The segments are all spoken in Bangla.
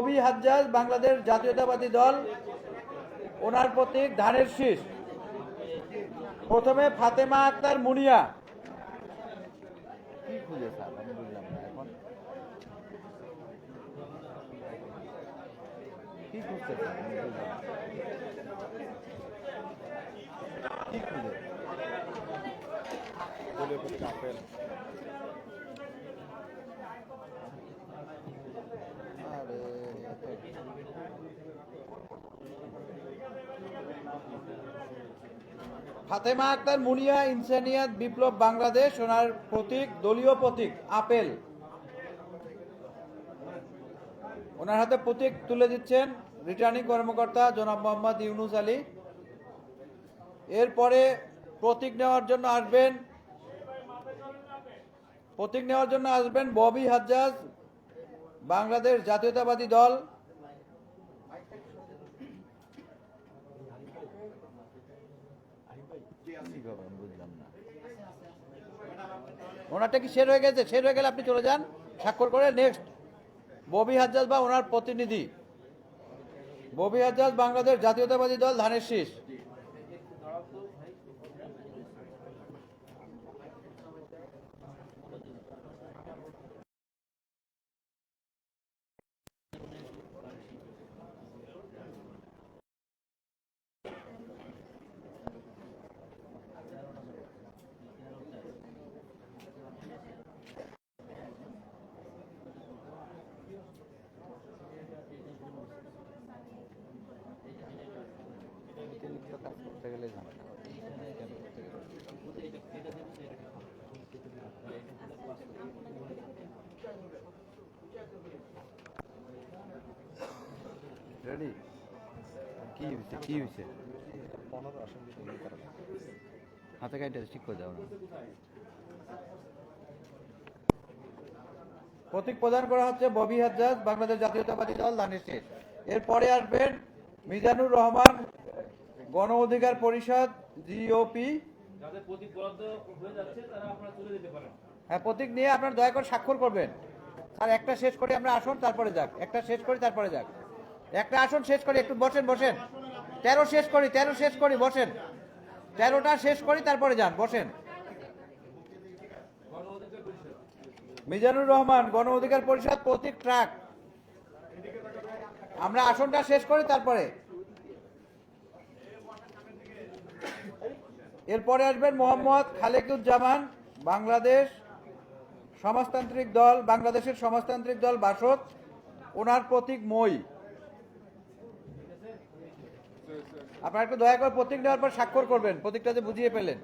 ববি হাজ্জাজ বাংলাদেশ জাতীয়তাবাদী দল, ওনার প্রতীক ধানের শীষ। প্রথমে ফাতেমা আক্তার মুনিয়া। কি খুঁজে স্যার আমি বুঝলাম না এখন কি খুঁজতে স্যার আমি বুঝলাম না। কি খুঁজে আপেল ফাতেমা আক্তার মুনিয়া, ইনসানিয়াত বিপ্লব বাংলাদেশ, ওনার প্রতীক দলীয় প্রতীক আপেল। ওনার হাতে প্রতীক তুলে দিচ্ছেন রিটার্নিং কর্মকর্তা জনাব মোহাম্মদ ইউনুস আলী। এরপরে প্রতীক নেওয়ার জন্য আসবেন ববি হাজ্জাজ বাংলাদেশ জাতীয়তাবাদী দল। বুঝলাম না ওনারটা কি শেষ হয়ে গেছে? শেষ হয়ে গেলে আপনি চলে যান স্বাক্ষর করে। নেক্সট ববি হাজ্জাজ বা ওনার প্রতিনিধি ববি হাজ্জাজ বাংলাদেশ জাতীয়তাবাদী দল ধানের শীষ। রেডি? কি হয়েছে? কি হয়েছে? হাতে কাইটা ঠিক করে দাও না। প্রতীক প্রদান করা হচ্ছে ববি হাজ্জাজ বাংলাদেশ জাতীয়তাবাদী দল ধানের শীষ। এরপরে আসবেন মিজানুর রহমান গণ অধিকার পরিষদ জিওপি। হ্যাঁ, প্রতীক নিয়ে আপনার দয়া করে স্বাক্ষর করবেন। আর একটা শেষ করি আমরা আসুন, তারপরে যাক। একটা শেষ করি তারপরে যাক। একটা আসন শেষ করি, একটু বসেন। 13 শেষ করি বসেন। 13টা শেষ করি তারপরে যান, বসেন। মিজানুর রহমান গণ অধিকার পরিষদ প্রতীক ট্রাক। আমরা আসনটা শেষ করি তারপরে। এরপরে আসবেন মোহাম্মদ খালেকুজ্জামান বাংলাদেশের সমাজতান্ত্রিক দল বাসদ, ওনার প্রতীক মই। আপনারা একটু দয়া করে প্রতীক নেওয়ার পর স্বাক্ষর করবেন, প্রতীকটা যে বুঝিয়ে পেলেন।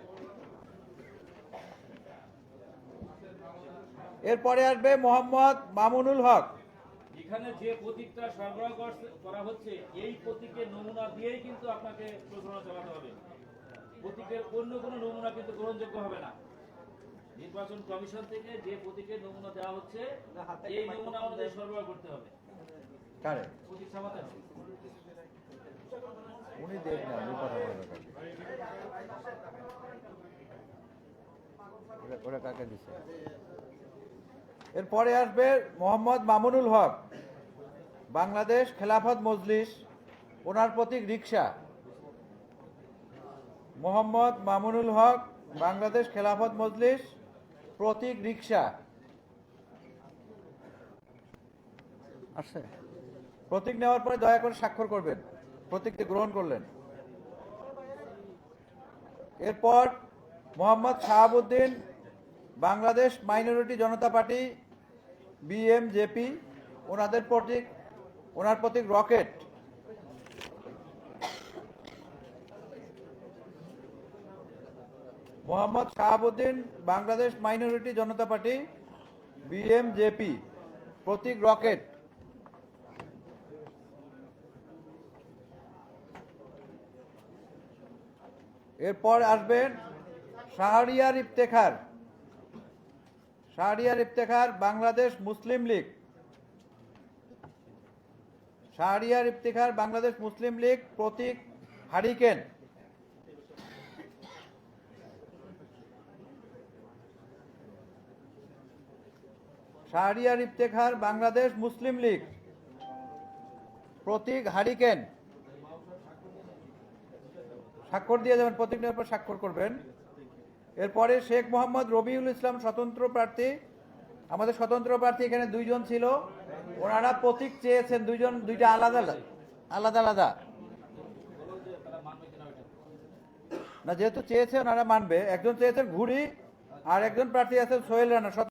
এরপরে আসবে মোহাম্মদ মামুনুল হক। এখানে যে প্রতীকটা সরবরাহ করা হচ্ছে এই প্রতীকের নমুনা দিয়েই কিন্তু আপনাকে প্রচারণা চালাতে হবে। প্রতীকের অন্য কোনো নমুনা কিন্তু গ্রহণযোগ্য হবে না। নির্বাচন কমিশন থেকে যে প্রতীকের নমুনা দেওয়া হচ্ছে এই নমুনা আমাদের সরবরাহ করতে হবে। কারে প্রতীক ছাপাতে হবে। উনি দেখ না, উনি কথা বলার ওরা কাকে দিছে। এরপরে আসবে মোহাম্মদ মামুনুল হক বাংলাদেশ খেলাফত মজলিস, ওনার প্রতীক রিকশা। মোহাম্মদ মামুনুল হক বাংলাদেশ খেলাফত মজলিস প্রতীক রিকশা। আসছে প্রতীক নেওয়ার পরে দয়া করে স্বাক্ষর করবেন, প্রতীকটি গ্রহণ করলেন। এরপর মোহাম্মদ শাহাবুদ্দিন বাংলাদেশ মাইনরিটি জনতা পার্টি বিএমজেপি, ওনার প্রতীক রকেট। মোহাম্মদ শাহাবুদ্দিন বাংলাদেশ মাইনরিটি জনতা পার্টি বিএমজেপি প্রতীক রকেট। এরপর আসবেন শাহরিয়ার ইফতেখার বাংলাদেশ মুসলিম লীগ। প্রতীক হারিকেন। শাহরিয়ার ইফতেখার বাংলাদেশ মুসলিম লীগ প্রতীক হারিকেন স্বাক্ষর দিয়ে যাবেন, প্রতীক নেওয়ার পর স্বাক্ষর করবেন। এরপরে শেখ মোহাম্মদ রবিউল ইসলাম স্বতন্ত্র প্রার্থী, আমাদের স্বতন্ত্র প্রার্থী এখানে দুইজন ছিল, ওনারা প্রতীক চেয়েছেন দুইজন, দুইটা আলাদা আলাদা আলাদা না, যেহেতু চেয়েছে ওনারা মানবে। একজন চেয়েছেন ঘুড়ি আর একজন প্রার্থী আছেন সোহেল রানা।